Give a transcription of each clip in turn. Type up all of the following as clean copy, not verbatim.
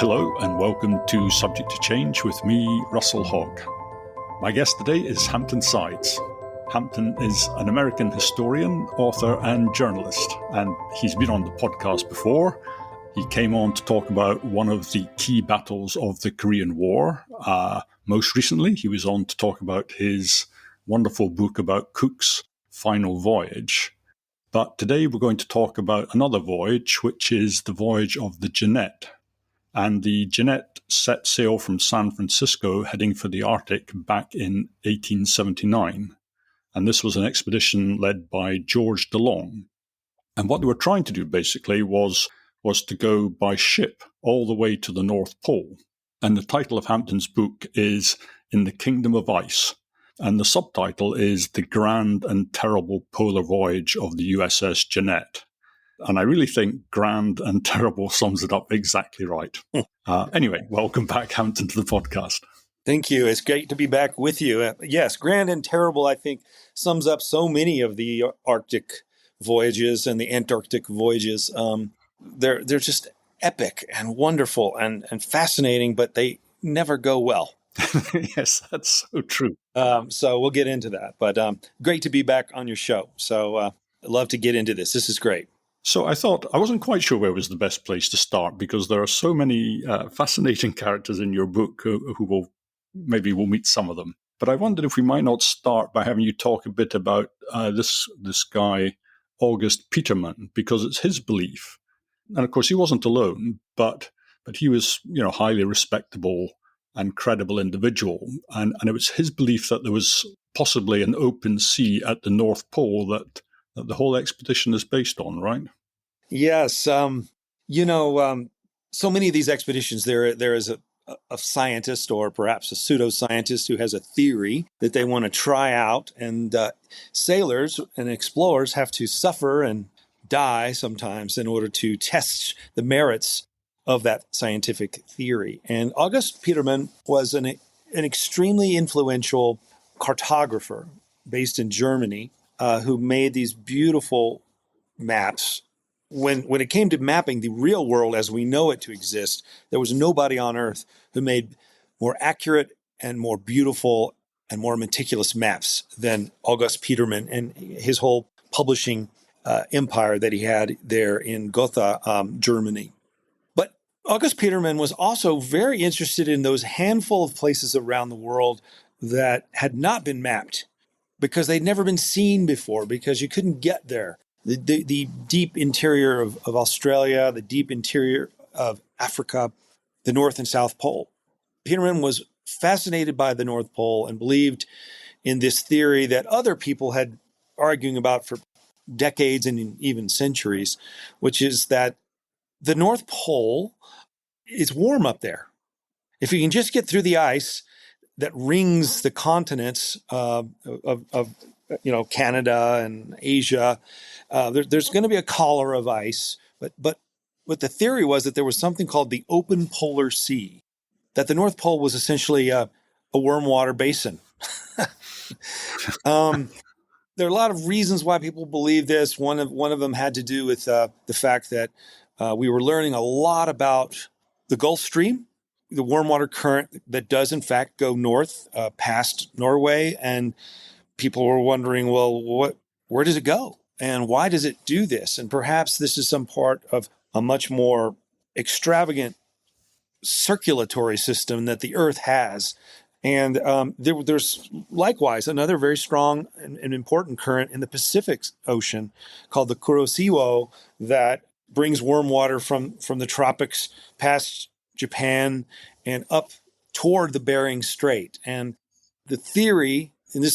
Hello and welcome to Subject to Change with me, Russell Hogg. My guest today is Hampton Sides. Hampton is an American historian, author and journalist, and he's been on the podcast before. He came on to talk about one of the key battles of the Korean War. Most recently, he was on to talk about his wonderful book about Cook's final voyage. But today we're going to talk about another voyage, which is the voyage of the Jeannette. And the Jeannette set sail from San Francisco heading for the Arctic back in 1879. And this was an expedition led by George DeLong. And what they were trying to do basically was to go by ship all the way to the North Pole. And the title of Hampton's book is In the Kingdom of Ice. And the subtitle is The Grand and Terrible Polar Voyage of the USS Jeannette. And I really think grand and terrible sums it up exactly right. Anyway, welcome back, Hampton, to the podcast. Thank you. It's great to be back with you. Yes, grand and terrible, I think, sums up so many of the Arctic voyages and the Antarctic voyages. They're just epic and wonderful and fascinating, but they never go well. Yes, that's so true. So we'll get into that. But great to be back on your show. So I'd love to get into this. This is great. So I thought, I wasn't quite sure where was the best place to start because there are so many fascinating characters in your book who we'll meet some of them. But I wondered if we might not start by having you talk a bit about this guy, August Petermann, because it's his belief. And of course, he wasn't alone, but he was, highly respectable and credible individual. And it was his belief that there was possibly an open sea at the North Pole that the whole expedition is based on, right? Yes. So many of these expeditions, there is a scientist or perhaps a pseudoscientist who has a theory that they want to try out. And sailors and explorers have to suffer and die sometimes in order to test the merits of that scientific theory. And August Petermann was an extremely influential cartographer based in Germany who made these beautiful maps. When it came to mapping the real world as we know it to exist, there was nobody on Earth who made more accurate and more beautiful and more meticulous maps than August Petermann and his whole publishing empire that he had there in Gotha, Germany. But August Petermann was also very interested in those handful of places around the world that had not been mapped because they'd never been seen before, because you couldn't get there. The deep interior of Australia, the deep interior of Africa, the North and South Pole. Petermann was fascinated by the North Pole and believed in this theory that other people had arguing about for decades and even centuries, which is that the North Pole is warm up there. If you can just get through the ice that rings the continents of Canada and Asia, there's going to be a collar of ice. But what the theory was that there was something called the open polar sea, that the North Pole was essentially a warm water basin. There are a lot of reasons why people believe this. One of them had to do with the fact that we were learning a lot about the Gulf Stream, the warm water current that does in fact go north past Norway, and people were wondering, well, where does it go? And why does it do this? And perhaps this is some part of a much more extravagant circulatory system that the Earth has. And there's likewise another very strong and important current in the Pacific Ocean called the Kuroshio that brings warm water from the tropics past Japan and up toward the Bering Strait. And the theory, and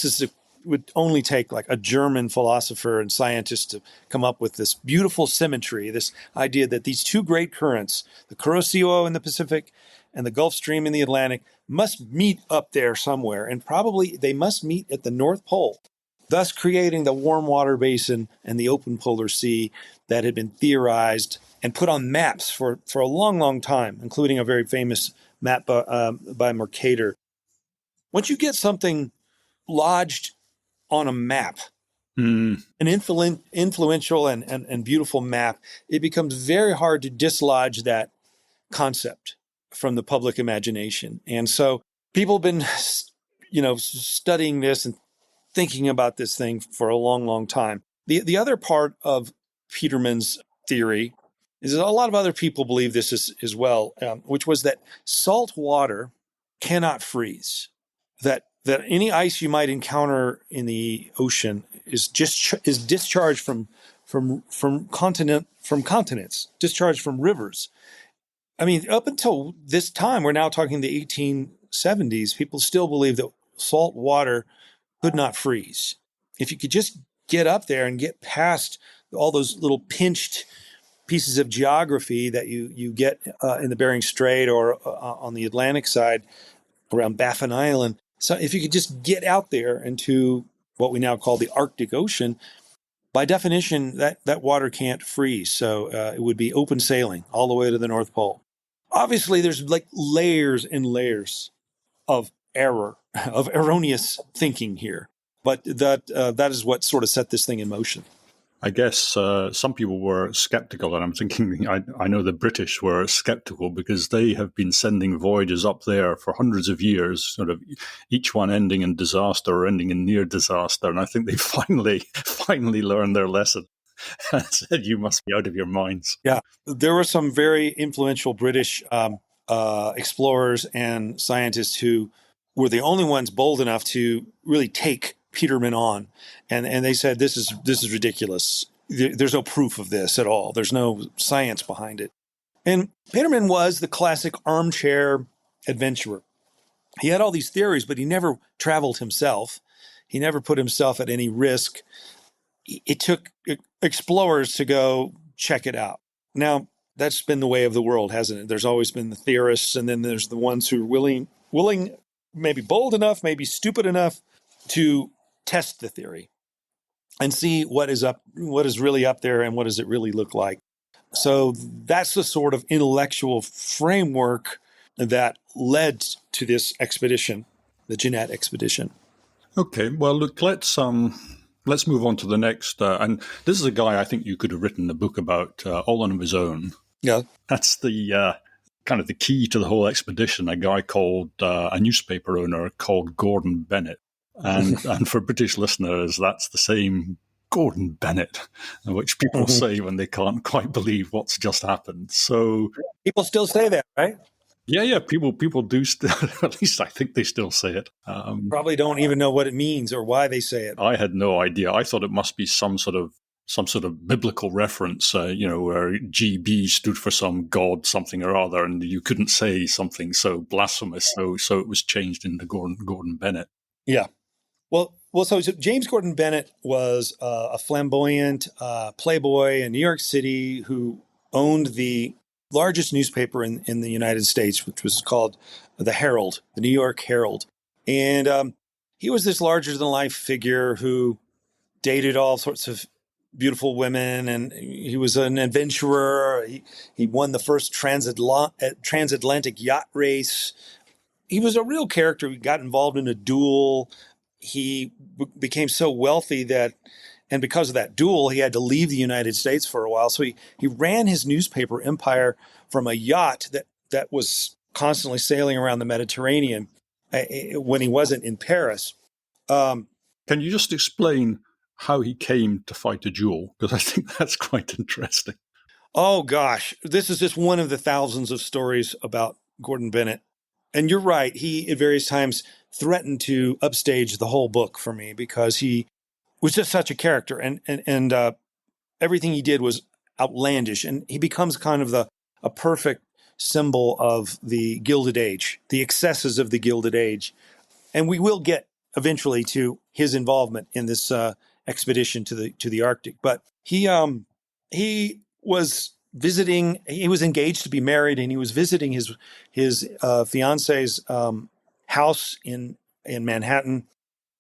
would only take like a German philosopher and scientist to come up with this beautiful symmetry, this idea that these two great currents, the Kuroshio in the Pacific and the Gulf Stream in the Atlantic, must meet up there somewhere. And probably they must meet at the North Pole, thus creating the warm water basin and the open polar sea that had been theorized and put on maps for a long, long time, including a very famous map by Mercator. Once you get something lodged on a map, an influential and beautiful map, it becomes very hard to dislodge that concept. from the public imagination. And so people have been, studying this and thinking about this thing for a long, long time. The other part of Peterman's theory is that a lot of other people believe this as well, which was that salt water cannot freeze. That any ice you might encounter in the ocean is discharged from continents, discharged from rivers. I mean, up until this time, we're now talking the 1870s, people still believe that salt water could not freeze. If you could just get up there and get past all those little pinched pieces of geography that you get in the Bering Strait or on the Atlantic side around Baffin Island. So if you could just get out there into what we now call the Arctic Ocean, by definition, that water can't freeze. So it would be open sailing all the way to the North Pole. Obviously, there's like layers and layers of error, of erroneous thinking here. But that is what sort of set this thing in motion. I guess some people were skeptical, and I'm thinking, I know the British were skeptical because they have been sending voyages up there for hundreds of years, sort of each one ending in disaster or ending in near disaster. And I think they finally learned their lesson and said, you must be out of your minds. Yeah, there were some very influential British explorers and scientists who were the only ones bold enough to really take Peterman on, and they said this is ridiculous. There's no proof of this at all. There's no science behind it. And Peterman was the classic armchair adventurer. He had all these theories, but he never traveled himself. He never put himself at any risk. It took explorers to go check it out. Now, that's been the way of the world, hasn't it? There's always been the theorists, and then there's the ones who are willing, maybe bold enough, maybe stupid enough to test the theory and see what is really up there and what does it really look like. So that's the sort of intellectual framework that led to this expedition, the Jeannette expedition. Okay, well, look, let's move on to the next. And this is a guy I think you could have written a book about all on his own. Yeah, that's the kind of the key to the whole expedition. A guy called a newspaper owner called Gordon Bennett. And for British listeners, that's the same Gordon Bennett, which people say when they can't quite believe what's just happened. So people still say that, right? Yeah. People do still. At least I think they still say it. Probably don't even know what it means or why they say it. I had no idea. I thought it must be some sort of biblical reference, where GB stood for some god, something or other, and you couldn't say something so blasphemous, so it was changed into Gordon Bennett. Yeah. Well, so James Gordon Bennett was a flamboyant playboy in New York City who owned the largest newspaper in the United States, which was called the Herald, the New York Herald. And he was this larger-than-life figure who dated all sorts of beautiful women, and he was an adventurer. He won the first transatlantic yacht race. He was a real character. He got involved in a duel. He became so wealthy and because of that duel, he had to leave the United States for a while. So he ran his newspaper empire from a yacht that was constantly sailing around the Mediterranean when he wasn't in Paris. Can you just explain how he came to fight a duel? Because I think that's quite interesting. Oh, gosh. This is just one of the thousands of stories about Gordon Bennett. And you're right. He, at various times, threatened to upstage the whole book for me because he was just such a character. And everything he did was outlandish. And he becomes kind of a perfect symbol of the Gilded Age, the excesses of the Gilded Age. And we will get eventually to his involvement in this expedition to the Arctic. But he was visiting. He was engaged to be married, and he was visiting his fiance's house in Manhattan.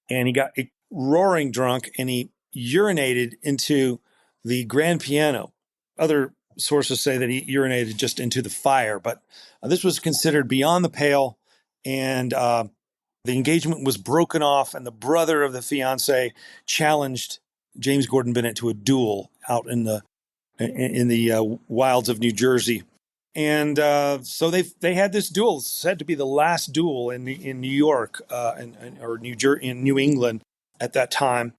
And he got roaring drunk, and he urinated into the grand piano. Other sources say that he urinated just into the fire, but this was considered beyond the pale. And the engagement was broken off, and the brother of the fiance challenged James Gordon Bennett to a duel out in the wilds of New Jersey. And so they had this duel, said to be the last duel in New York or in New England at that time.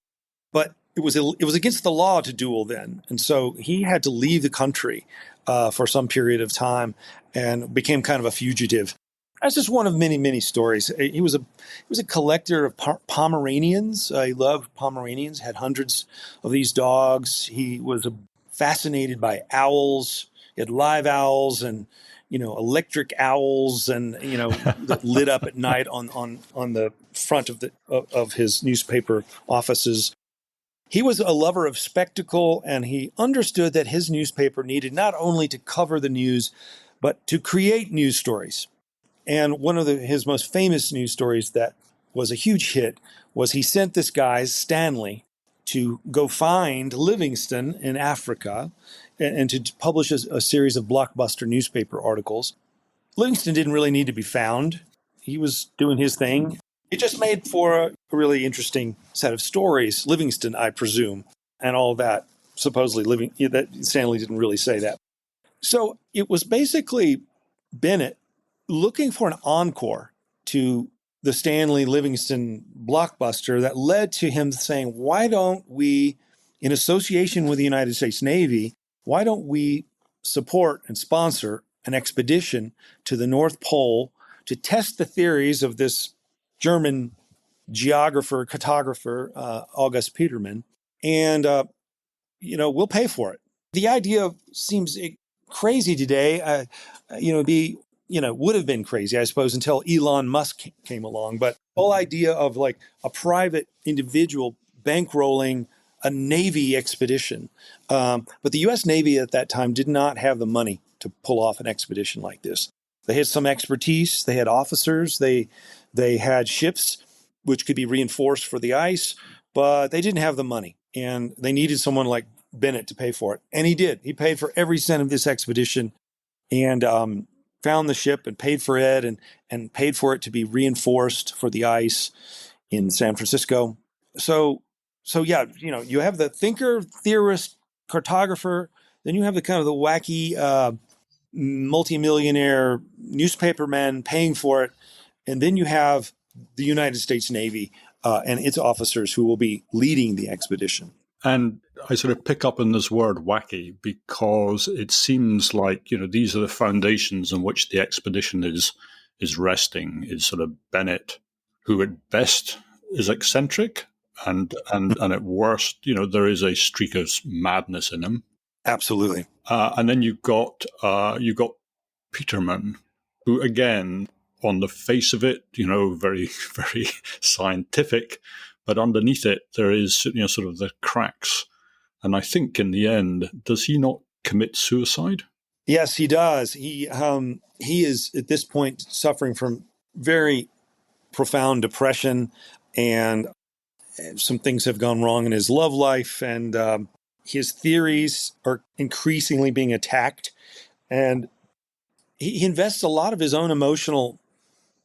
But it was against the law to duel then, and so he had to leave the country for some period of time and became kind of a fugitive. That's just one of many stories. He was a collector of Pomeranians. He loved Pomeranians. Had hundreds of these dogs. He was fascinated by owls. He had live owls and electric owls and that lit up at night on the front of his newspaper offices. He was a lover of spectacle, and he understood that his newspaper needed not only to cover the news, but to create news stories. And one of his most famous news stories that was a huge hit was he sent this guy, Stanley, to go find Livingston in Africa and to publish a series of blockbuster newspaper articles. Livingston didn't really need to be found. He was doing his thing. It just made for a really interesting set of stories. Livingston, I presume, and all that. Supposedly, that Stanley didn't really say that. So it was basically Bennett looking for an encore to the Stanley Livingston blockbuster that led to him saying, why don't we, in association with the United States Navy, why don't we support and sponsor an expedition to the North Pole to test the theories of this German geographer, cartographer, August Petermann, and we'll pay for it. The idea seems crazy today. Would have been crazy, I suppose, until Elon Musk came along. But the whole idea of like a private individual bankrolling a Navy expedition. But the U.S. Navy at that time did not have the money to pull off an expedition like this. They had some expertise. They had officers. They had ships which could be reinforced for the ice, but they didn't have the money. And they needed someone like Bennett to pay for it. And he did. He paid for every cent of this expedition and found the ship and paid for it and paid for it to be reinforced for the ice in San Francisco. So yeah, you have the thinker, theorist, cartographer, then you have the kind of the wacky multimillionaire newspaperman paying for it, and then you have the United States Navy and its officers who will be leading the expedition. And I sort of pick up on this word wacky because it seems like, these are the foundations on which the expedition is resting, is sort of Bennett, who at best is eccentric and at worst, there is a streak of madness in him. Absolutely. And then you've got Petermann, who again, on the face of it, very, very scientific, but underneath it, there is, sort of the cracks. And I think in the end, does he not commit suicide? Yes, he does. He is at this point suffering from very profound depression, and some things have gone wrong in his love life, and his theories are increasingly being attacked. And he invests a lot of his own emotional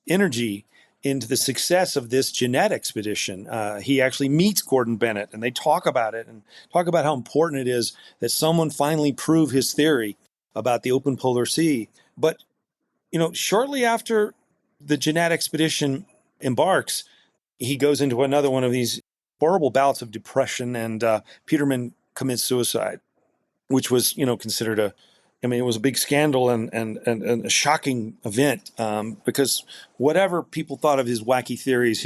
energy into the success of this Jeannette expedition. He actually meets Gordon Bennett, and they talk about it and talk about how important it is that someone finally prove his theory about the open polar sea. But, shortly after the Jeannette expedition embarks, he goes into another one of these horrible bouts of depression, and Petermann commits suicide, which was, considered it was a big scandal and a shocking event because whatever people thought of his wacky theories,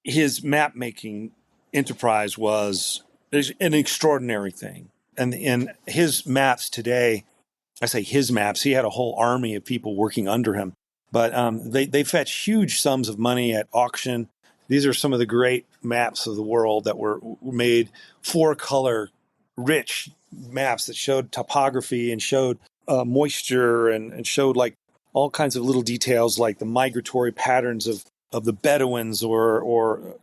his map-making enterprise was an extraordinary thing. And in his maps today, I say his maps, he had a whole army of people working under him. But they fetch huge sums of money at auction. These are some of the great maps of the world that were made, four-color, rich maps that showed topography and showed moisture and showed like all kinds of little details like the migratory patterns of the Bedouins or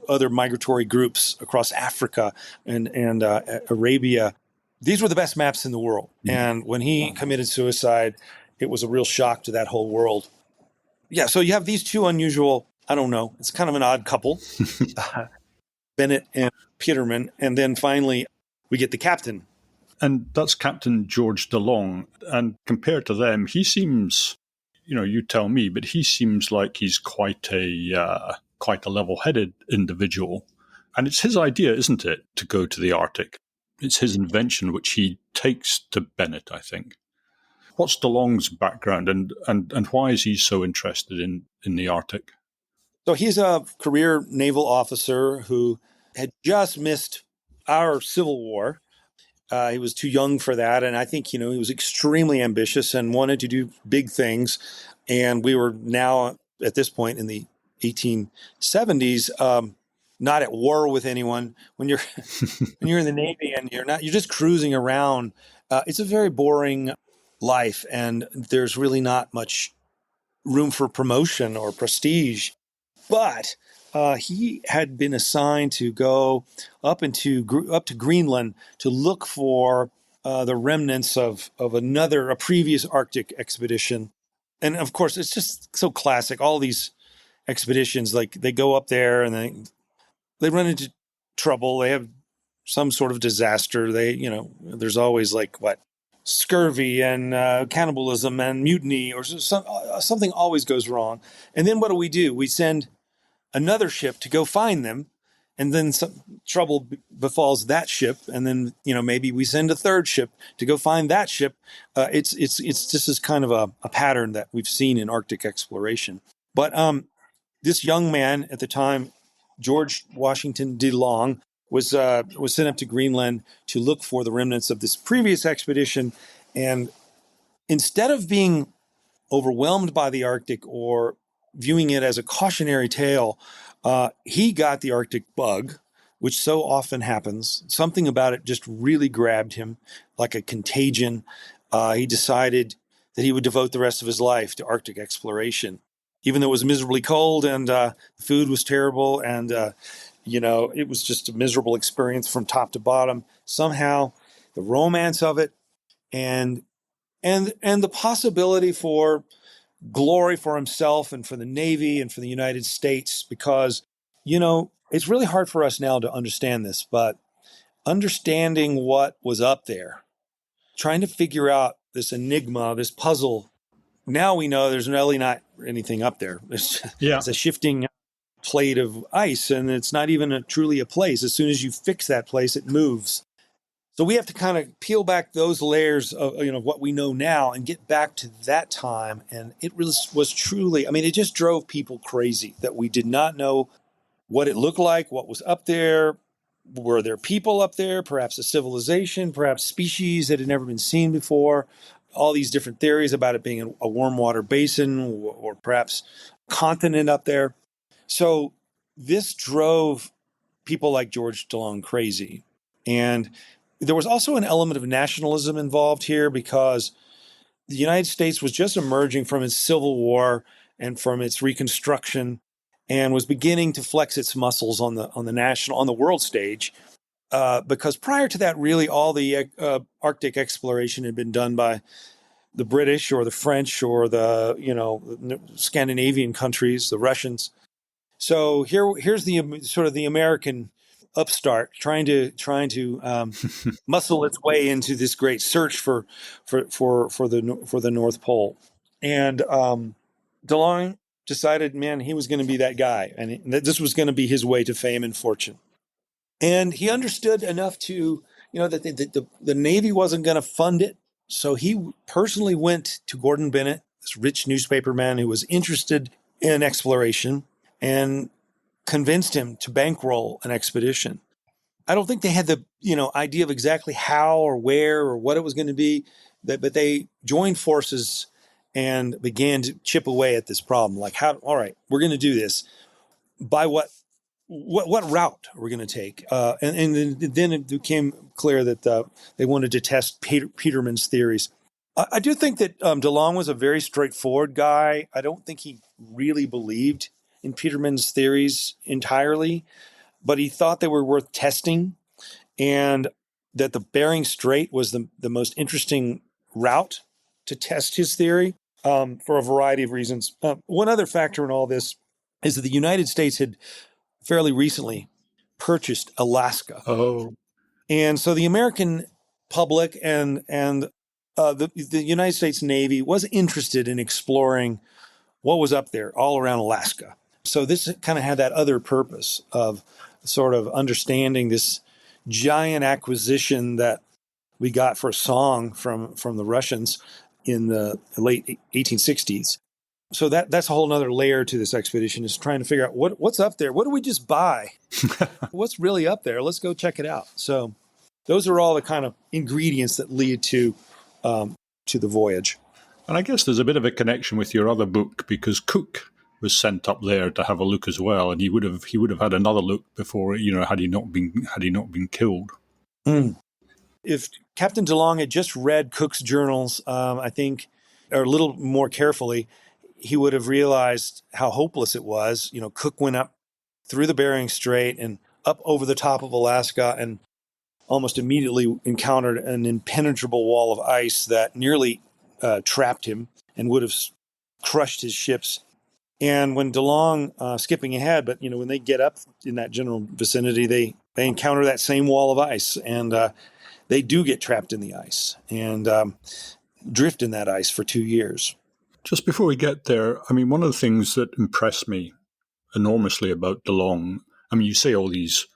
other migratory groups across Africa and Arabia. These were the best maps in the world. Mm-hmm. And when he committed suicide, it was a real shock to that whole world. Yeah, so you have these two unusual, I don't know, it's kind of an odd couple, Bennett and Petermann. And then finally, we get the captain, And that's Captain George DeLong. And compared to them, he seems, you tell me, but he seems like he's quite a level-headed individual. And it's his idea, isn't it, to go to the Arctic? It's his invention, which he takes to Bennett, I think. What's DeLong's background, and why is he so interested in the Arctic? So he's a career naval officer who had just missed our Civil War. He was too young for that. And I think, he was extremely ambitious and wanted to do big things. And we were now at this point in the 1870s, not at war with anyone. When you're in the Navy and you're just cruising around, it's a very boring life. And there's really not much room for promotion or prestige. But he had been assigned to go up to Greenland to look for the remnants of a previous Arctic expedition. And of course, it's just so classic. All these expeditions, like they go up there and they run into trouble. They have some sort of disaster. There's always scurvy and cannibalism and mutiny, or something always goes wrong. And then what do? We send another ship to go find them, and then some trouble befalls that ship, and then maybe we send a third ship to go find that ship. It's just as kind of a pattern that we've seen in Arctic exploration. But this young man at the time, George Washington DeLong, was sent up to Greenland to look for the remnants of this previous expedition, and instead of being overwhelmed by the Arctic or viewing it as a cautionary tale, he got the Arctic bug, which so often happens. Something about it just really grabbed him like a contagion. He decided that he would devote the rest of his life to Arctic exploration, even though it was miserably cold and the food was terrible and, it was just a miserable experience from top to bottom. Somehow the romance of it and the possibility for glory for himself and for the Navy and for the United States, because, it's really hard for us now to understand this, but understanding what was up there, trying to figure out this enigma, this puzzle. Now we know there's really not anything up there. It's a shifting plate of ice, and it's not even truly a place. As soon as you fix that place, it moves. So we have to kind of peel back those layers of what we know now and get back to that time. And it really was truly, it just drove people crazy that we did not know what it looked like, what was up there. Were there people up there, perhaps a civilization, perhaps species that had never been seen before? All these different theories about it being a warm water basin or perhaps a continent up there. So this drove people like George DeLong crazy. And there was also an element of nationalism involved here, because the United States was just emerging from its Civil War and from its Reconstruction, and was beginning to flex its muscles on the world stage. Because prior to that, really all the Arctic exploration had been done by the British or the French or the Scandinavian countries, the Russians. So here's the sort of the American upstart trying to muscle its way into this great search for the North Pole. And DeLong decided, man, he was going to be that guy, and this was going to be his way to fame and fortune. And he understood enough to, that the Navy wasn't going to fund it. So he personally went to Gordon Bennett, this rich newspaperman who was interested in exploration, and convinced him to bankroll an expedition. I don't think they had the idea of exactly how or where or what it was going to be, but they joined forces and began to chip away at this problem. Like, all right, we're going to do this. By what route are we going to take? And then it became clear that they wanted to test Peterman's theories. I do think that DeLong was a very straightforward guy. I don't think he really believed in Peterman's theories entirely, but he thought they were worth testing, and that the Bering Strait was the most interesting route to test his theory for a variety of reasons. One other factor in all this is that the United States had fairly recently purchased Alaska. Oh. And so the American public and the United States Navy was interested in exploring what was up there all around Alaska. So this kind of had that other purpose of sort of understanding this giant acquisition that we got for a song from the Russians in the late 1860s. So that's a whole nother layer to this expedition, is trying to figure out what's up there. What do we just buy? What's really up there? Let's go check it out. So those are all the kind of ingredients that lead to the voyage. And I guess there's a bit of a connection with your other book, because Cook was sent up there to have a look as well, and he would have had another look before, had he not been killed. Mm. If Captain DeLong had just read Cook's journals, I think, or a little more carefully, he would have realized how hopeless it was. Cook went up through the Bering Strait and up over the top of Alaska, and almost immediately encountered an impenetrable wall of ice that nearly trapped him and would have crushed his ships. And when DeLong, skipping ahead, but when they get up in that general vicinity, they encounter that same wall of ice, and they do get trapped in the ice and drift in that ice for 2 years. Just before we get there, one of the things that impressed me enormously about DeLong, you say all these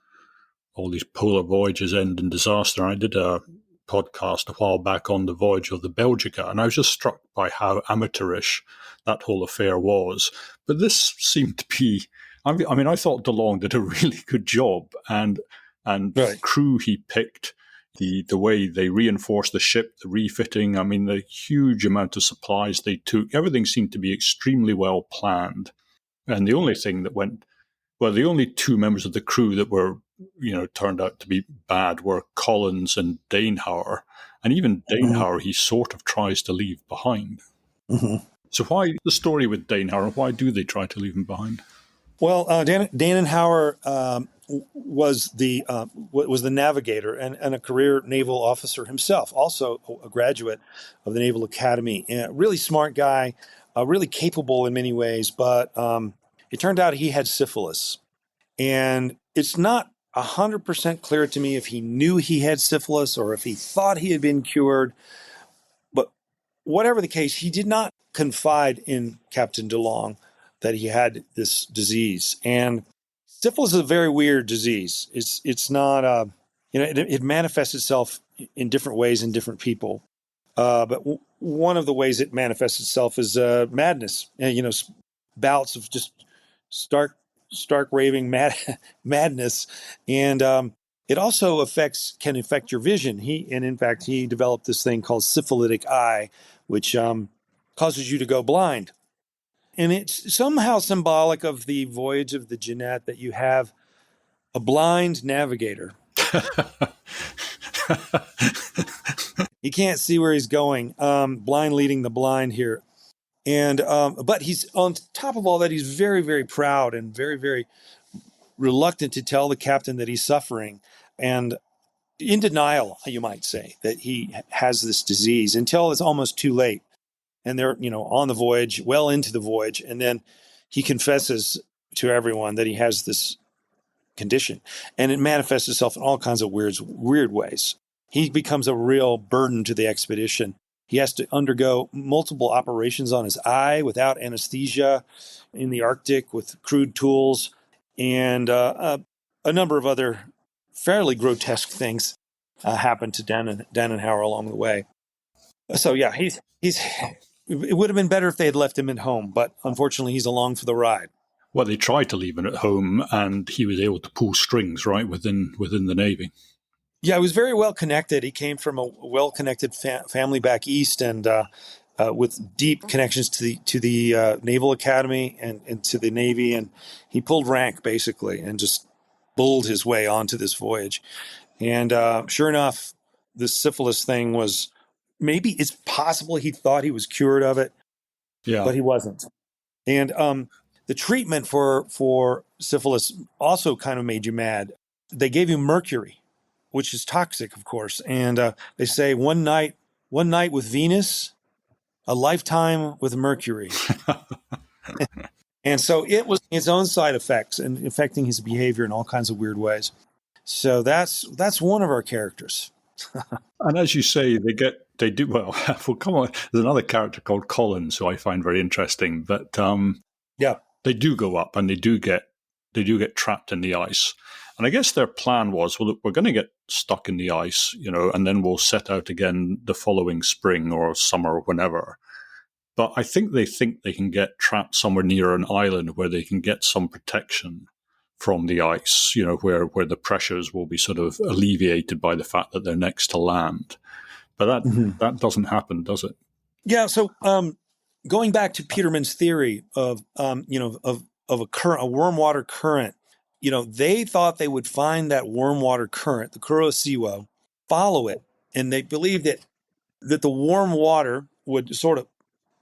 polar voyages end in disaster. I did a podcast a while back on the voyage of the Belgica, and I was just struck by how amateurish that whole affair was. But this seemed to be, I thought DeLong did a really good job, and right. The crew he picked, the way they reinforced the ship, the refitting, the huge amount of supplies they took, everything seemed to be extremely well planned. And the only thing that went, the only two members of the crew that were, turned out to be bad were Collins and Danehauer. And even Danehauer, he sort of tries to leave behind. Mm-hmm. So why the story with Danehauer? Why do they try to leave him behind? Well, Danehauer was the navigator and a career naval officer himself, also a graduate of the Naval Academy. And a really smart guy, really capable in many ways, but it turned out he had syphilis. And it's not 100% clear to me if he knew he had syphilis or if he thought he had been cured. But whatever the case, he did not confide in Captain DeLong that he had this disease. And syphilis is a very weird disease. It's not, it manifests itself in different ways in different people. But one of the ways it manifests itself is madness, bouts of just stark raving madness. And it also can affect your vision. In fact, he developed this thing called syphilitic eye, which causes you to go blind. And it's somehow symbolic of the voyage of the Jeanette that you have a blind navigator. He can't see where he's going, blind leading the blind here. And but he's, on top of all that, he's very, very proud and very, very reluctant to tell the captain that he's suffering, and in denial, you might say, that he has this disease until it's almost too late. And they're, on the voyage, well into the voyage. And then he confesses to everyone that he has this condition. And it manifests itself in all kinds of weird ways. He becomes a real burden to the expedition. He has to undergo multiple operations on his eye without anesthesia in the Arctic with crude tools, and a number of other fairly grotesque things happen to Danenhauer along the way. So yeah, he's. It would have been better if they had left him at home, but unfortunately, he's along for the ride. Well, they tried to leave him at home, and he was able to pull strings right within the Navy. Yeah, he was very well connected. He came from a well-connected family back east, and with deep connections to the Naval Academy and to the Navy, and he pulled rank basically and just bulled his way onto this voyage. And sure enough, this syphilis thing was. Maybe it's possible he thought he was cured of it, but he wasn't. And the treatment for syphilis also kind of made you mad. They gave you mercury, which is toxic, of course. And they say one night with Venus, a lifetime with Mercury. And so it was its own side effects and affecting his behavior in all kinds of weird ways. So that's one of our characters. And as you say, they do well. Well, come on. There's another character called Collins who I find very interesting, but Yeah. they do go up and they do get trapped in the ice. And I guess their plan was, well, look, we're going to get stuck in the ice, and then we'll set out again the following spring or summer or whenever. But I think they can get trapped somewhere near an island where they can get some protection from the ice, where the pressures will be sort of alleviated by the fact that they're next to land. But that doesn't happen, does it? Yeah. So going back to Peterman's theory of a current, a warm water current, they thought they would find that warm water current, the Kuroshio, follow it, and they believed that the warm water would sort of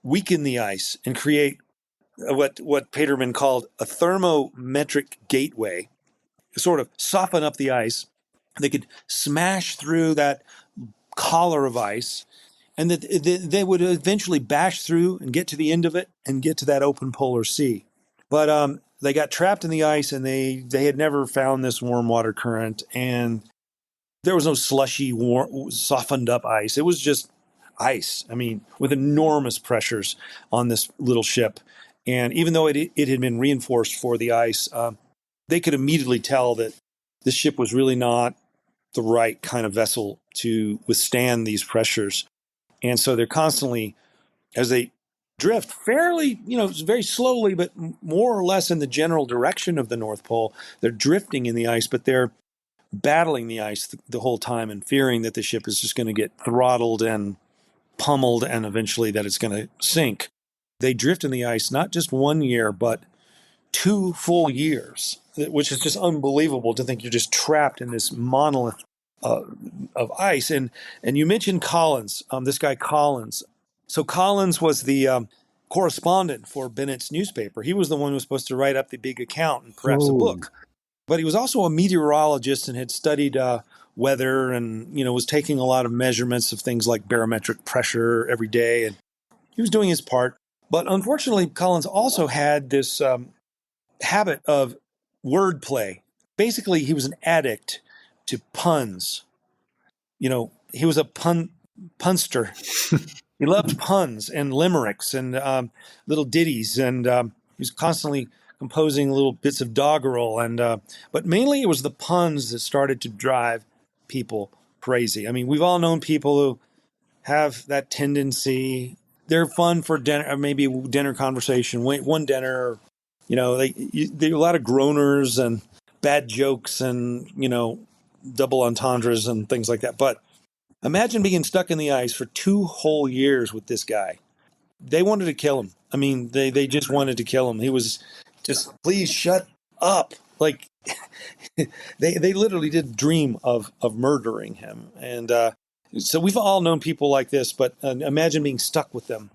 weaken the ice and create what Peterman called a thermometric gateway, sort of soften up the ice. They could smash through that collar of ice, and that they would eventually bash through and get to the end of it and get to that open polar sea. But they got trapped in the ice, and they had never found this warm water current, and there was no slushy, softened up ice. It was just ice. I mean, with enormous pressures on this little ship. And even though it had been reinforced for the ice, they could immediately tell that this ship was really not the right kind of vessel to withstand these pressures. And so they're constantly, as they drift fairly, very slowly, but more or less in the general direction of the North Pole, they're drifting in the ice, but they're battling the ice the whole time and fearing that the ship is just going to get throttled and pummeled and eventually that it's going to sink. They drift in the ice not just 1 year, but 2 full years, which is just unbelievable to think you're just trapped in this monolith of ice. And you mentioned Collins, this guy Collins. So Collins was the correspondent for Bennett's newspaper. He was the one who was supposed to write up the big account and perhaps a book. But he was also a meteorologist and had studied weather and, was taking a lot of measurements of things like barometric pressure every day. And he was doing his part. But unfortunately, Collins also had this habit of wordplay. Basically, he was an addict to puns. He was a punster. He loved puns and limericks and little ditties. And he was constantly composing little bits of doggerel, but mainly it was the puns that started to drive people crazy. I mean, we've all known people who have that tendency. They're fun for dinner, or maybe dinner conversation, one dinner. There are a lot of groaners and bad jokes and double entendres and things like that. But imagine being stuck in the ice for 2 whole years with this guy. They wanted to kill him. I mean, they just wanted to kill him. He was just, please shut up. Like they literally did dream of murdering him. And so we've all known people like this, but imagine being stuck with them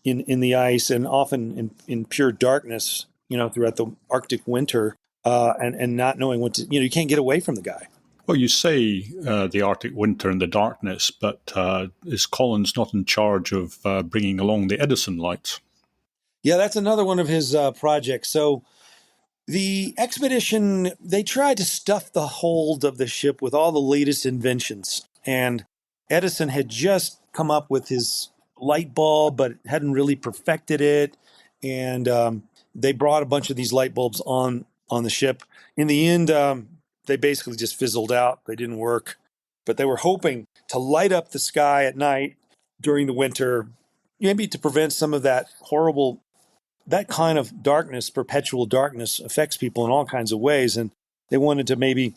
in the ice and often in pure darkness, throughout the Arctic winter and not knowing what to, you can't get away from the guy. Well, you say the Arctic winter and the darkness, but is Collins not in charge of bringing along the Edison lights? Yeah, that's another one of his projects. So the expedition, they tried to stuff the hold of the ship with all the latest inventions. And Edison had just come up with his light bulb, but hadn't really perfected it. And they brought a bunch of these light bulbs on the ship. In the end, they basically just fizzled out. They didn't work. But they were hoping to light up the sky at night during the winter, maybe to prevent some of that horrible, that kind of darkness, perpetual darkness, affects people in all kinds of ways. And they wanted to maybe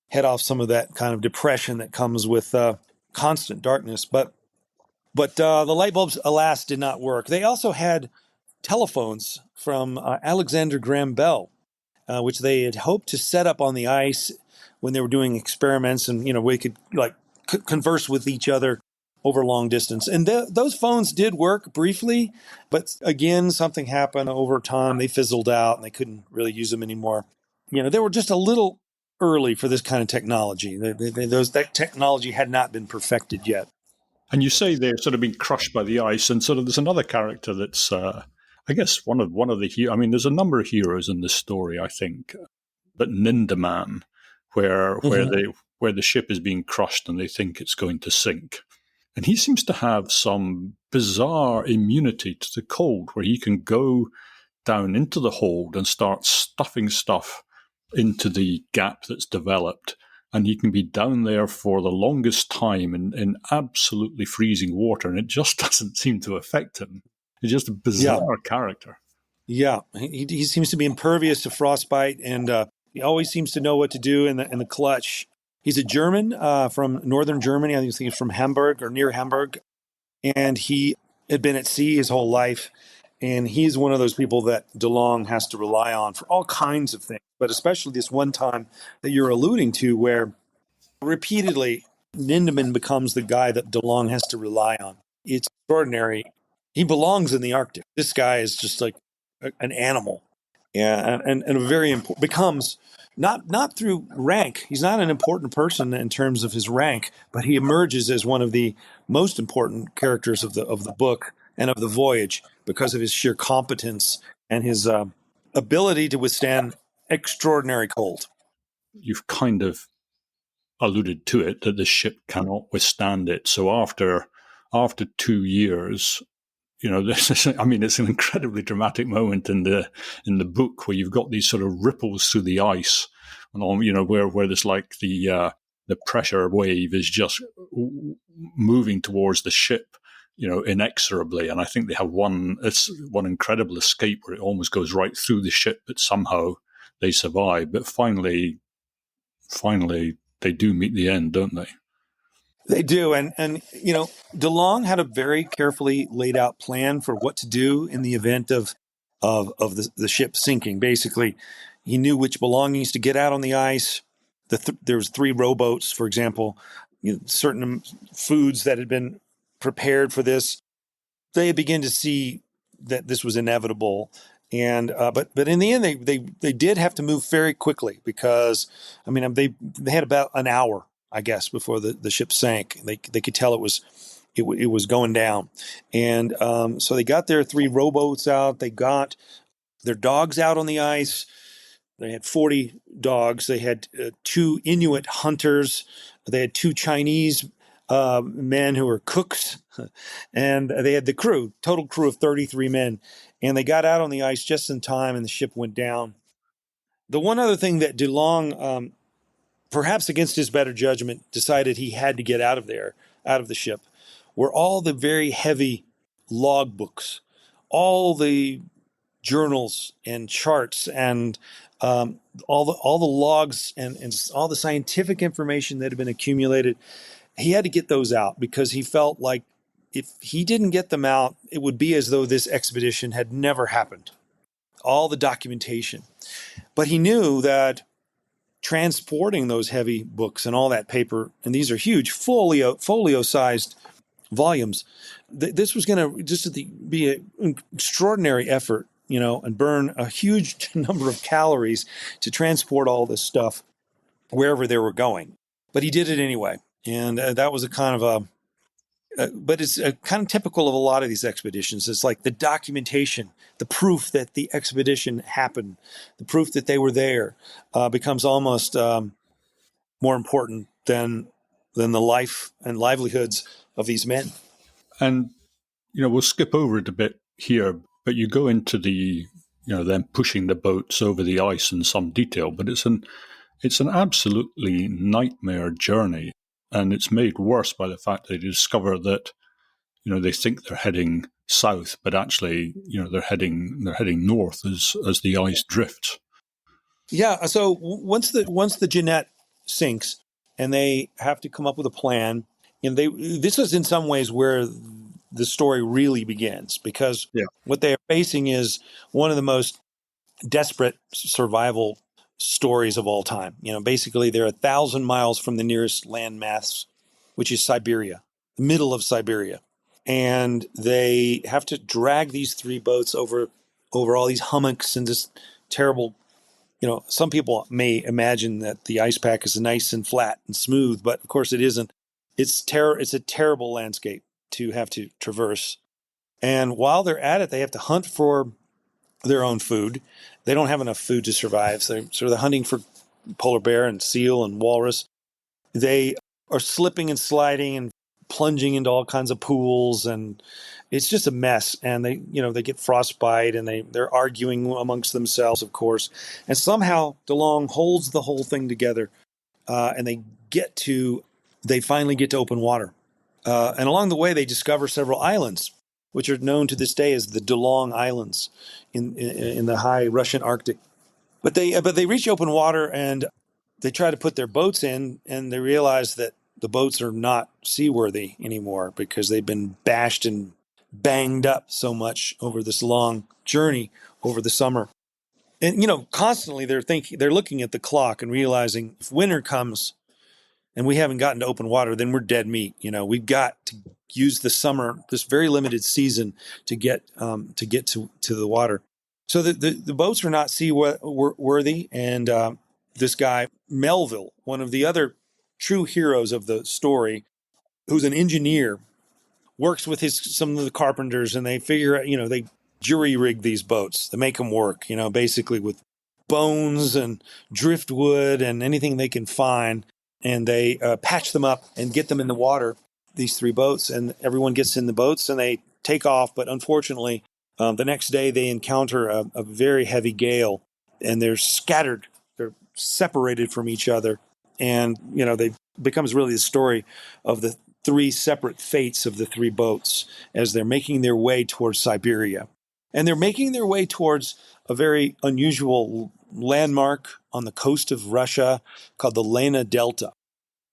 head off some of that kind of depression that comes with constant darkness. But the light bulbs, alas, did not work. They also had telephones from Alexander Graham Bell, which they had hoped to set up on the ice when they were doing experiments, and we could converse with each other over long distance. And those phones did work briefly, but again, something happened over time. They fizzled out, and they couldn't really use them anymore. They were just a little early for this kind of technology. That technology had not been perfected yet. And you say they're sort of being crushed by the ice, and sort of there's another character that's, I guess, one of the heroes. I mean, there's a number of heroes in this story, I think, but Ninderman, where where the ship is being crushed and they think it's going to sink. And he seems to have some bizarre immunity to the cold, where he can go down into the hold and start stuffing stuff into the gap that's developed. And he can be down there for the longest time in absolutely freezing water, and it just doesn't seem to affect him. He's just a bizarre character. Yeah, he seems to be impervious to frostbite, and he always seems to know what to do in the clutch. He's a German from northern Germany. I think he's from Hamburg or near Hamburg, and he had been at sea his whole life. And he's one of those people that DeLong has to rely on for all kinds of things, but especially this one time that you're alluding to, where repeatedly Nindemann becomes the guy that DeLong has to rely on. It's extraordinary. He belongs in the Arctic. This guy is just like an animal, yeah, and a very important, becomes not through rank. He's not an important person in terms of his rank, but he emerges as one of the most important characters of the book and of the voyage because of his sheer competence and his ability to withstand extraordinary cold. You've kind of alluded to it, that the ship cannot withstand it. So after 2 years, this is, it's an incredibly dramatic moment in the book where you've got these sort of ripples through the ice, and where there's like the pressure wave is just moving towards the ship, inexorably. And I think they have one incredible escape where it almost goes right through the ship, but somehow they survive. But finally, they do meet the end, don't they? They do, and DeLong had a very carefully laid out plan for what to do in the event of the ship sinking. Basically, he knew which belongings to get out on the ice. There was 3 rowboats, for example. Certain foods that had been prepared for this. They began to see that this was inevitable, and but in the end, they did have to move very quickly because they had about an hour, I guess, before the ship sank. They could tell it was going down, and so they got their 3 rowboats out. They got their dogs out on the ice. They had 40 dogs. They had 2 Inuit hunters. They had 2 Chinese men who were cooks, and they had the total crew of 33 men. And they got out on the ice just in time, and the ship went down. The one other thing that DeLong, perhaps against his better judgment, decided he had to get out of the ship, were all the very heavy log books, all the journals and charts and all the logs and all the scientific information that had been accumulated. He had to get those out because he felt like if he didn't get them out, it would be as though this expedition had never happened. All the documentation. But he knew that transporting those heavy books and all that paper, and these are huge folio-sized volumes, this was going to just be an extraordinary effort, and burn a huge number of calories to transport all this stuff wherever they were going. But he did it anyway. And that was a kind of but it's kind of typical of a lot of these expeditions. It's like the documentation, the proof that the expedition happened, the proof that they were there becomes almost more important than the life and livelihoods of these men. And, we'll skip over it a bit here, but you go into the, them pushing the boats over the ice in some detail, but it's an absolutely nightmare journey. And it's made worse by the fact they discover that, they think they're heading south, but actually, they're heading north as the ice drifts. Yeah. So once the Jeanette sinks, and they have to come up with a plan, this is in some ways where the story really begins, because what they are facing is one of the most desperate survival stories of all time. Basically they're 1,000 miles from the nearest land mass, which is Siberia, the middle of Siberia. And they have to drag these 3 boats over all these hummocks and this terrible, some people may imagine that the ice pack is nice and flat and smooth, but of course it isn't. It's a terrible landscape to have to traverse. And while they're at it, they have to hunt for their own food. They don't have enough food to survive. So they're hunting for polar bear and seal and walrus. They are slipping and sliding and plunging into all kinds of pools, and it's just a mess. And they get frostbite, and they're arguing amongst themselves, of course. And somehow DeLong holds the whole thing together, and they finally get to open water. And along the way, they discover several islands, which are known to this day as the DeLong Islands in the high Russian Arctic. But they reach open water, and they try to put their boats in, and they realize that the boats are not seaworthy anymore because they've been bashed and banged up so much over this long journey over the summer. And constantly they're looking at the clock and realizing if winter comes and we haven't gotten to open water, then we're dead meat. We've got to use the summer, this very limited season, to get to the water. So the boats are not seaworthy, and this guy Melville, one of the other true heroes of the story, who's an engineer, works with some of the carpenters, and they figure out, they jury rig these boats. They make them work, basically with bones and driftwood and anything they can find. And they patch them up and get them in the water, these three boats, and everyone gets in the boats and they take off. But unfortunately, the next day they encounter a very heavy gale, and they're scattered. They're separated from each other. And, they becomes really the story of the three separate fates of the three boats as they're making their way towards Siberia. And they're making their way towards a very unusual landmark on the coast of Russia called the Lena Delta,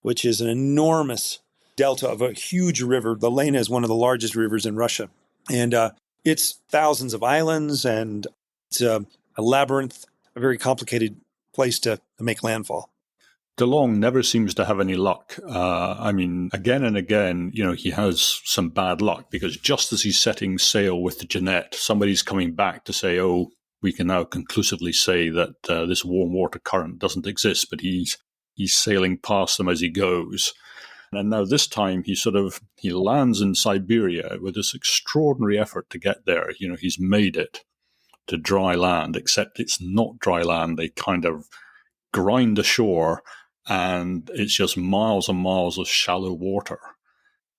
which is an enormous delta of a huge river. The Lena is one of the largest rivers in Russia. And it's thousands of islands, and it's a labyrinth, a very complicated place to make landfall. DeLong never seems to have any luck. Again and again, he has some bad luck, because just as he's setting sail with the Jeanette, somebody's coming back to say, oh, we can now conclusively say that this warm water current doesn't exist, but he's sailing past them as he goes. And now this time he lands in Siberia with this extraordinary effort to get there. He's made it to dry land, except it's not dry land. They kind of grind ashore, and it's just miles and miles of shallow water.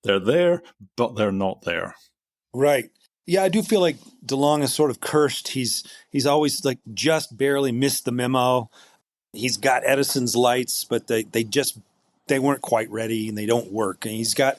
They're there, but they're not there. Right. Yeah, I do feel like DeLong is sort of cursed. He's always just barely missed the memo. He's got Edison's lights, but they weren't quite ready, and they don't work. And he's got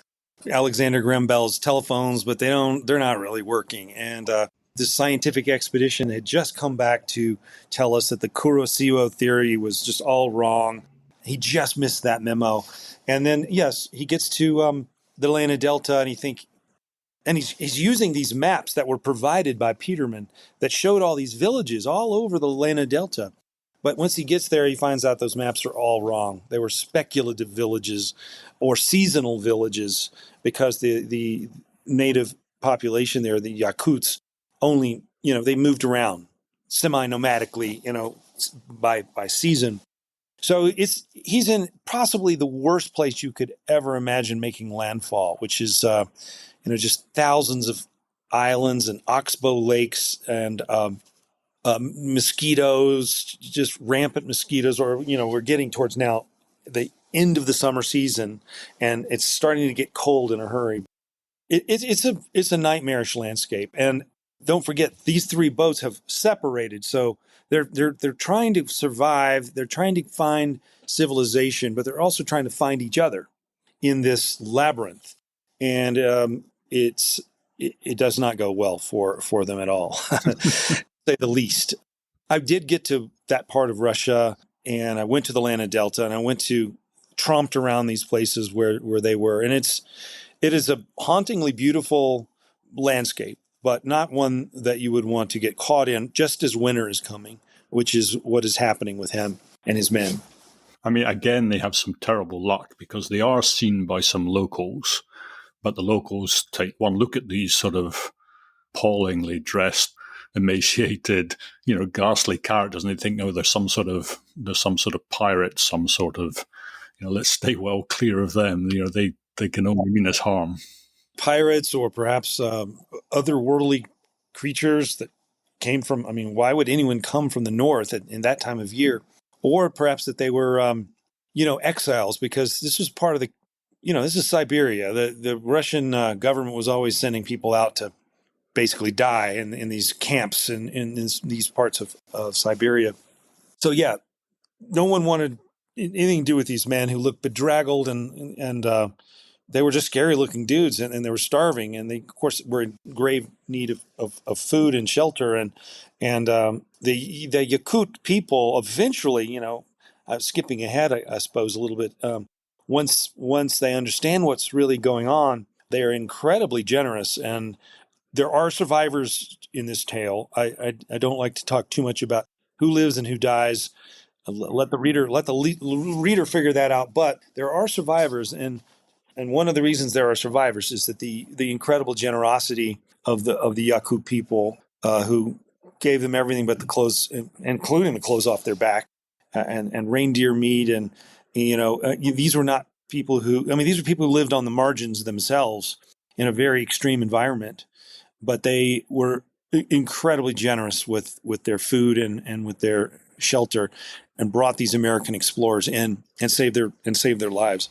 Alexander Graham Bell's telephones, but they're not really working. And this scientific expedition had just come back to tell us that the Kuroshio theory was just all wrong. He just missed that memo. And then, yes, he gets to the Lena Delta, and he's using these maps that were provided by Peterman that showed all these villages all over the Lena Delta. But once he gets there, he finds out those maps are all wrong. They were speculative villages or seasonal villages, because the native population there, the Yakuts, only, they moved around semi-nomadically, by season. So he's in possibly the worst place you could ever imagine making landfall, which is, just thousands of islands and oxbow lakes and mosquitoes, just rampant mosquitoes. Or, we're getting towards now the end of the summer season, and it's starting to get cold in a hurry. It's a nightmarish landscape. And don't forget, these three boats have separated, so they're trying to survive. They're trying to find civilization, but they're also trying to find each other in this labyrinth. And it does not go well for them at all, to say the least. I did get to that part of Russia, and I went to the Lena Delta, and I tromped around these places where they were, and it is a hauntingly beautiful landscape, but not one that you would want to get caught in just as winter is coming, which is what is happening with him and his men. Again, they have some terrible luck, because they are seen by some locals, but the locals take one look at these sort of appallingly dressed, emaciated, ghastly characters, and they think, no, there's some sort of pirate, some sort of, let's stay well clear of them. They can only mean us harm. Pirates, or perhaps otherworldly creatures that came from, why would anyone come from the north in that time of year? Or perhaps that they were exiles, because this was part of this is Siberia. The Russian government was always sending people out to basically die in these camps in these parts of Siberia. So yeah, no one wanted anything to do with these men who looked bedraggled and they were just scary looking dudes, and they were starving, and they of course were in grave need of food and shelter, the Yakut people eventually, I'm skipping ahead, I suppose a little bit. Once they understand what's really going on, they are incredibly generous, and there are survivors in this tale. I don't like to talk too much about who lives and who dies. Let the reader figure that out. But there are survivors, and one of the reasons there are survivors is that the incredible generosity of the Yakut people, who gave them everything but the clothes, including the clothes off their back, and reindeer meat, and these were not people who. I mean, these are people who lived on the margins themselves in a very extreme environment, but they were incredibly generous with their food and with their shelter, and brought these American explorers in and saved their lives.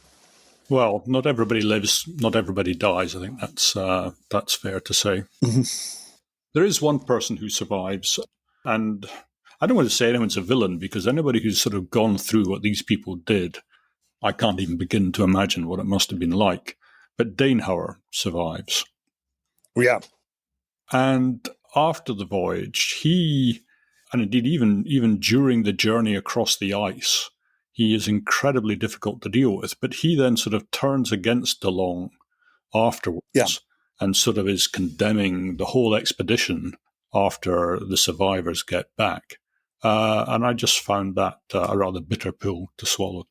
Well, not everybody lives, not everybody dies. I think that's fair to say. Mm-hmm. There is one person who survives, and I don't want to say anyone's a villain, because anybody who's sort of gone through what these people did, I can't even begin to imagine what it must have been like. But Danehauer survives. Yeah. And after the voyage, and indeed even during the journey across the ice, he is incredibly difficult to deal with. But he then sort of turns against DeLong afterwards, and sort of is condemning the whole expedition after the survivors get back. And I just found that a rather bitter pill to swallow.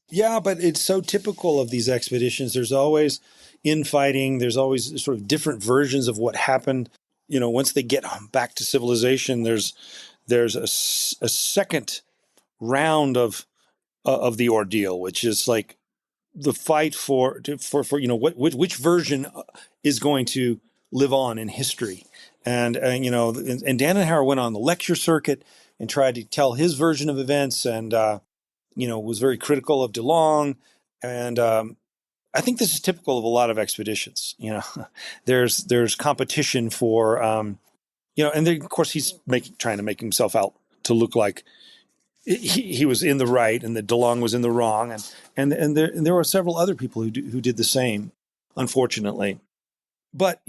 Yeah, but it's so typical of these expeditions. There's always infighting. There's always sort of different versions of what happened. Once they get back to civilization, there's a second round of the ordeal, which is like the fight for which version is going to live on in history. And Danenhauer went on the lecture circuit and tried to tell his version of events, and was very critical of DeLong. And I think this is typical of a lot of expeditions. There's competition for and then of course he's trying to make himself out to look like he was in the right and that DeLong was in the wrong, and there were several other people who did the same, unfortunately. But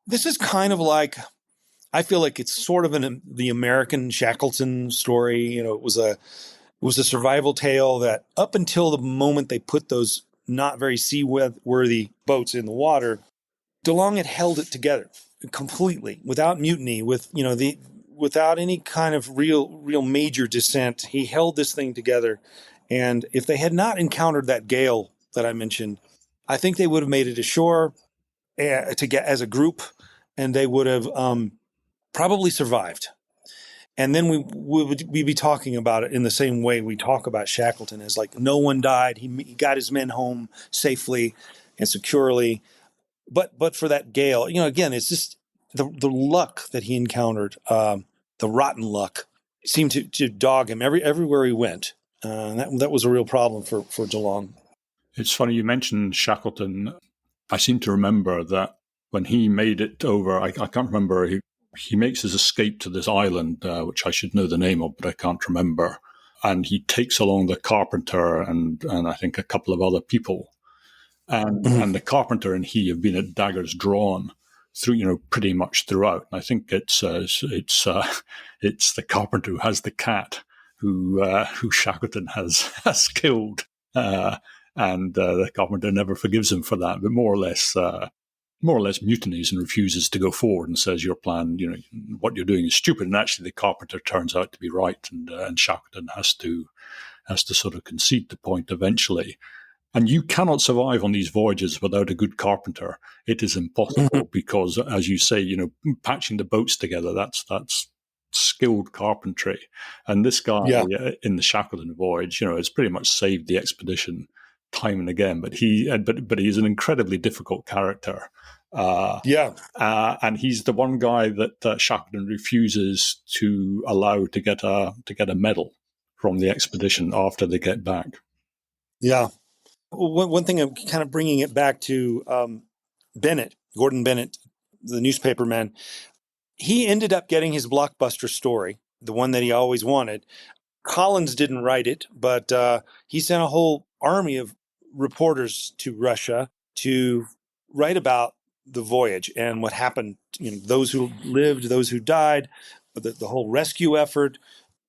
this is kind of like, I feel like it's sort of the American Shackleton story. It was a survival tale that up until the moment they put those not very seaworthy boats in the water, DeLong had held it together completely without mutiny, without any kind of real major dissent. He held this thing together. And if they had not encountered that gale that I mentioned, I think they would have made it ashore to get as a group, and they would have probably survived. And then we'd be talking about it in the same way we talk about Shackleton, as like no one died. He got his men home safely and securely. But for that gale, again, it's just the luck that he encountered, the rotten luck, seemed to dog him everywhere he went. That was a real problem for DeLong. It's funny you mentioned Shackleton. I seem to remember that when he made it over, I can't remember, he makes his escape to this island, which I should know the name of, but I can't remember. And he takes along the carpenter and I think a couple of other people. And the carpenter and he have been at daggers drawn through, pretty much throughout. And I think it's the carpenter who has the cat who Shackleton has killed, and the carpenter never forgives him for that, but more or less mutinies and refuses to go forward and says your plan, what you're doing is stupid. And actually, the carpenter turns out to be right, and Shackleton has to sort of concede the point eventually. And you cannot survive on these voyages without a good carpenter. It is impossible because, as you say, patching the boats together, that's skilled carpentry. And this guy in the Shackleton voyage, has pretty much saved the expedition time and again. But he's an incredibly difficult character. And he's the one guy that Shackleton refuses to allow to get a medal from the expedition after they get back. Yeah. Well, one thing, I'm kind of bringing it back to Gordon Bennett, the newspaperman. He ended up getting his blockbuster story, the one that he always wanted. Collins didn't write it, but he sent a whole army of reporters to Russia to write about the voyage and what happened. Those who lived, those who died, the whole rescue effort.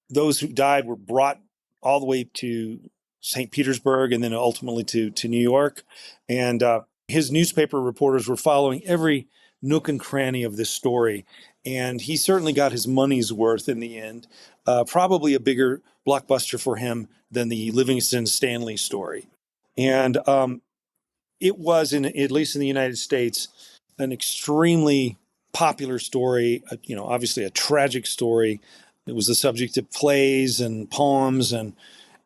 Those who died were brought all the way to St. Petersburg and then ultimately to New York. And his newspaper reporters were following every nook and cranny of this story. And he certainly got his money's worth in the end. Probably a bigger blockbuster for him than the Livingston Stanley story. And it was, at least in the United States, an extremely popular story, obviously a tragic story. It was the subject of plays and poems, and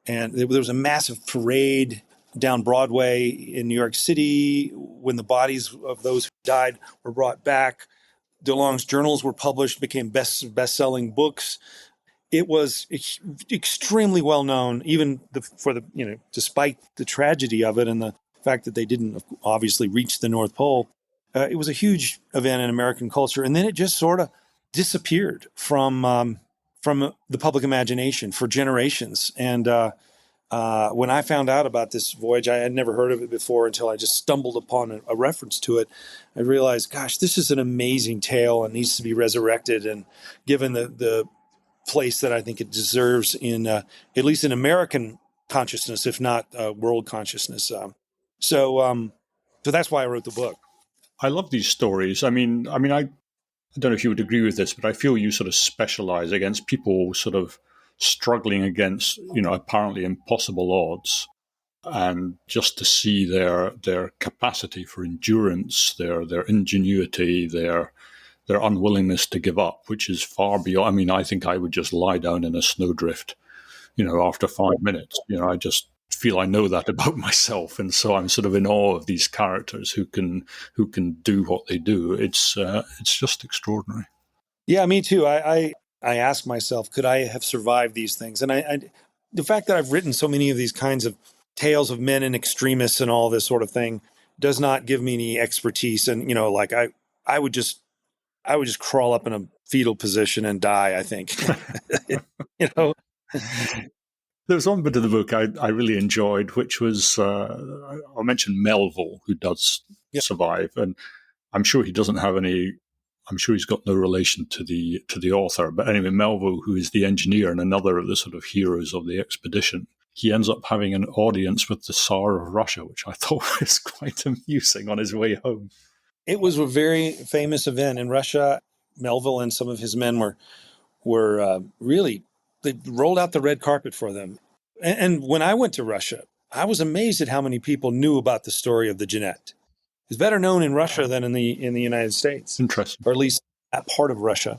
there was a massive parade down Broadway in New York City when the bodies of those who died were brought back. DeLong's journals were published, became best-selling books. It was extremely well known, even despite the tragedy of it and the fact that they didn't obviously reach the North Pole. It was a huge event in American culture, and then it just sort of disappeared from the public imagination for generations. And when I found out about this voyage, I had never heard of it before until I just stumbled upon a reference to it. I realized, gosh, this is an amazing tale and needs to be resurrected and given the place that I think it deserves in at least in American consciousness, if not world consciousness. So that's why I wrote the book. I love these stories. I don't know if you would agree with this, but I feel you sort of specialize against people sort of struggling against, apparently impossible odds. And just to see their capacity for endurance, their ingenuity, their unwillingness to give up, which is far beyond. I think I would just lie down in a snowdrift, after 5 minutes. I just feel I know that about myself, and so I'm sort of in awe of these characters who can do what they do. It's just extraordinary. Yeah, me too. I ask myself, could I have survived these things? And the fact that I've written so many of these kinds of tales of men and extremists and all this sort of thing does not give me any expertise. And I would just crawl up in a fetal position and die, I think. There's one bit of the book I really enjoyed, which was I'll mention Melville, who does survive, and I'm sure he doesn't have any. I'm sure he's got no relation to the author, but anyway, Melville, who is the engineer and another of the sort of heroes of the expedition, he ends up having an audience with the Tsar of Russia, which I thought was quite amusing on his way home. It was a very famous event in Russia. Melville and some of his men were really, they rolled out the red carpet for them. And when I went to Russia, I was amazed at how many people knew about the story of the Jeanette. It's better known in Russia than in the United States. Interesting. Or at least that part of Russia.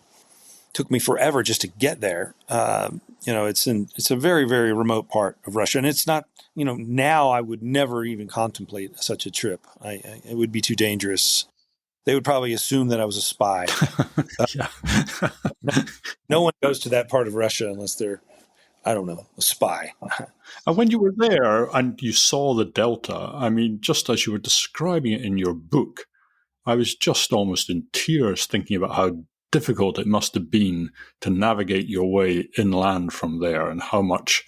It took me forever just to get there. It's a very, very remote part of Russia. And it's not, now I would never even contemplate such a trip. It would be too dangerous. They would probably assume that I was a spy. No one goes to that part of Russia unless they're, I don't know, a spy. And when you were there and you saw the Delta, just as you were describing it in your book, I was just almost in tears thinking about how difficult it must have been to navigate your way inland from there and how much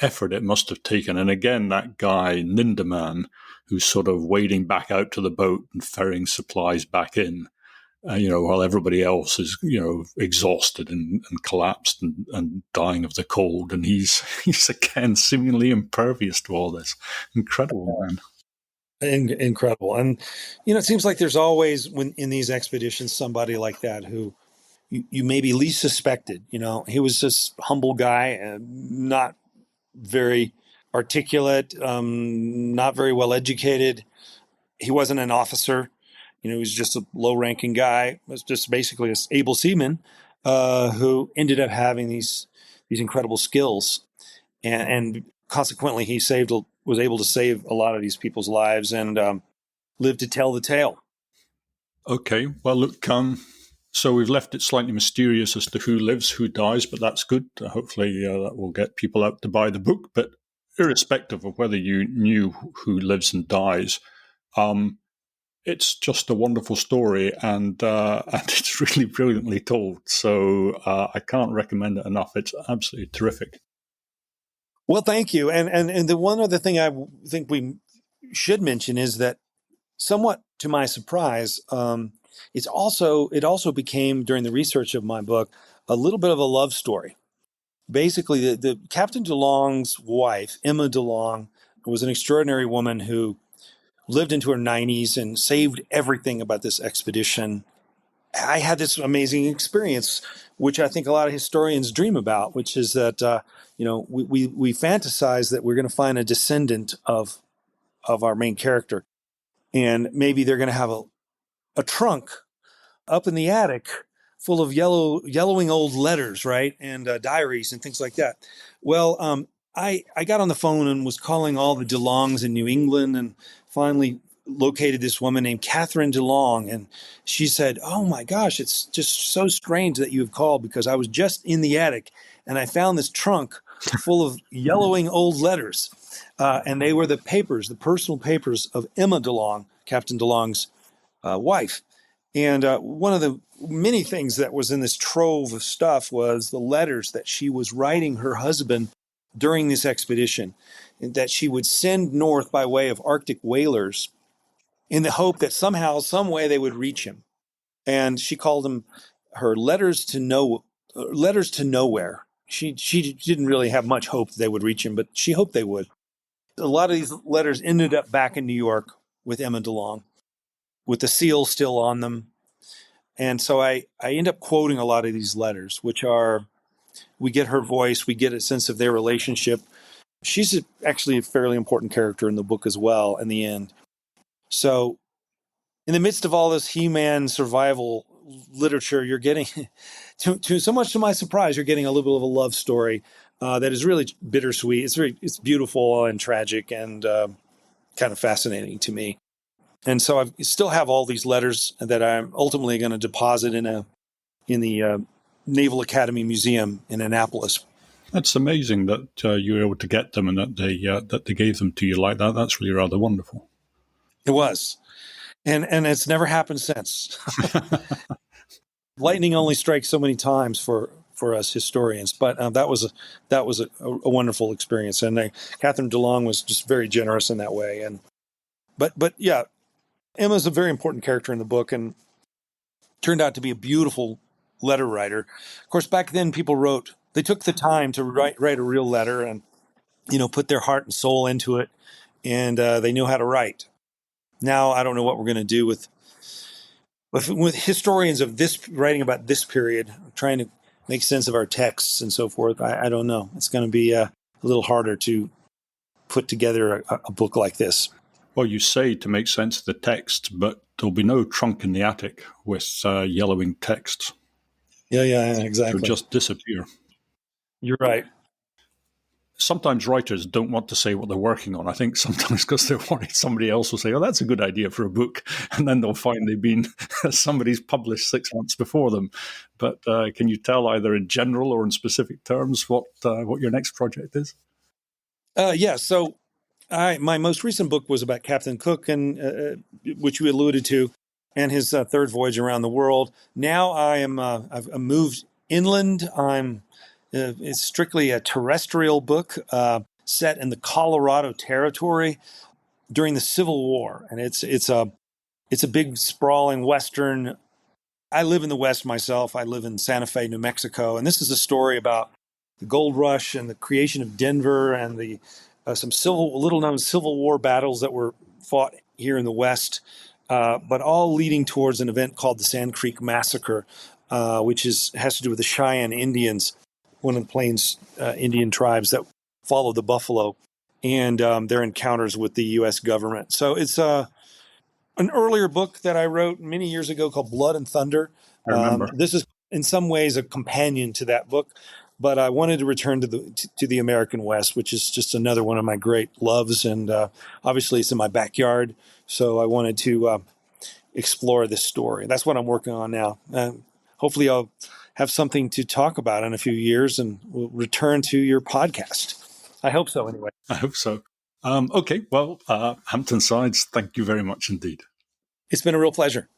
effort it must have taken. And again, that guy, Ninderman, who's sort of wading back out to the boat and ferrying supplies back in, while everybody else is, exhausted and collapsed and dying of the cold. And he's again seemingly impervious to all this. Incredible, man. Incredible. And, it seems like there's always, when in these expeditions, somebody like that who you maybe least suspected. He was this humble guy, not very articulate, not very well educated. He wasn't an officer. He was just a low-ranking guy. Was just basically an able seaman who ended up having these incredible skills, and consequently, he was able to save a lot of these people's lives and lived to tell the tale. Okay, well, look, so we've left it slightly mysterious as to who lives, who dies, but that's good. Hopefully, that will get people out to buy the book. But irrespective of whether you knew who lives and dies, it's just a wonderful story, and it's really brilliantly told. So I can't recommend it enough. It's absolutely terrific. Well, thank you. And the one other thing I think we should mention is that, somewhat to my surprise, it also became, during the research of my book, a little bit of a love story. Basically, the Captain DeLong's wife, Emma DeLong, was an extraordinary woman who lived into her 90s and saved everything about this expedition. I had this amazing experience, which I think a lot of historians dream about, which is that we fantasize that we're going to find a descendant of our main character, and maybe they're going to have a trunk up in the attic full of yellowing old letters, right, and diaries and things like that. Well, I got on the phone and was calling all the DeLongs in New England, and finally located this woman named Catherine DeLong, and she said, "Oh my gosh, it's just so strange that you have called, because I was just in the attic and I found this trunk full of yellowing old letters, and they were the personal papers of Emma DeLong, Captain DeLong's wife." And one of the many things that was in this trove of stuff was the letters that she was writing her husband during this expedition, that she would send north by way of Arctic whalers in the hope that somehow, some way, they would reach him. And she called them her letters to nowhere. She didn't really have much hope that they would reach him, but she hoped they would. A lot of these letters ended up back in New York with Emma DeLong, with the seal still on them. And so I end up quoting a lot of these letters, which are, we get her voice, we get a sense of their relationship. She's actually a fairly important character in the book as well in the end. So in the midst of all this He-Man survival literature, you're getting, to so much to my surprise, you're getting a little bit of a love story that is really bittersweet. It's beautiful and tragic and kind of fascinating to me. And so I still have all these letters that I'm ultimately going to deposit in the Naval Academy Museum in Annapolis. That's amazing that you were able to get them and that they gave them to you like that. That's really rather wonderful. It was, and it's never happened since. Lightning only strikes so many times for us historians, but that was a wonderful experience, and Catherine DeLong was just very generous in that way. And but yeah, Emma's a very important character in the book, and turned out to be a beautiful letter writer. Of course, back then they took the time to write a real letter and put their heart and soul into it, and they knew how to write. Now I don't know what we're going to do with historians of this, writing about this period, trying to make sense of our texts and so forth. I don't know. It's going to be a little harder to put together a book like this. Well, you say to make sense of the text, but there'll be no trunk in the attic with yellowing texts. Yeah, exactly. They'll just disappear. You're right. Sometimes writers don't want to say what they're working on. I think sometimes because they're worried somebody else will say, "Oh, that's a good idea for a book," and then they'll find somebody's published 6 months before them. But can you tell either in general or in specific terms what your next project is? Yeah. So my most recent book was about Captain Cook, and which you alluded to, and his third voyage around the world. Now I've moved inland. It's strictly a terrestrial book set in the Colorado Territory during the Civil War, and it's a big sprawling western. I live in the West myself. I live in Santa Fe, New Mexico, and this is a story about the gold rush and the creation of Denver and the some little known Civil War battles that were fought here in the West, but all leading towards an event called the Sand Creek Massacre, which has to do with the Cheyenne Indians, one of the Plains Indian tribes that follow the buffalo, and their encounters with the U.S. government. So it's an earlier book that I wrote many years ago called Blood and Thunder. I remember. This is in some ways a companion to that book, but I wanted to return to the American West, which is just another one of my great loves, and obviously it's in my backyard, so I wanted to explore this story. That's what I'm working on now. Hopefully I'll have something to talk about in a few years, and we'll return to your podcast. I hope so, anyway. I hope so. Okay, well, Hampton Sides, thank you very much indeed. It's been a real pleasure.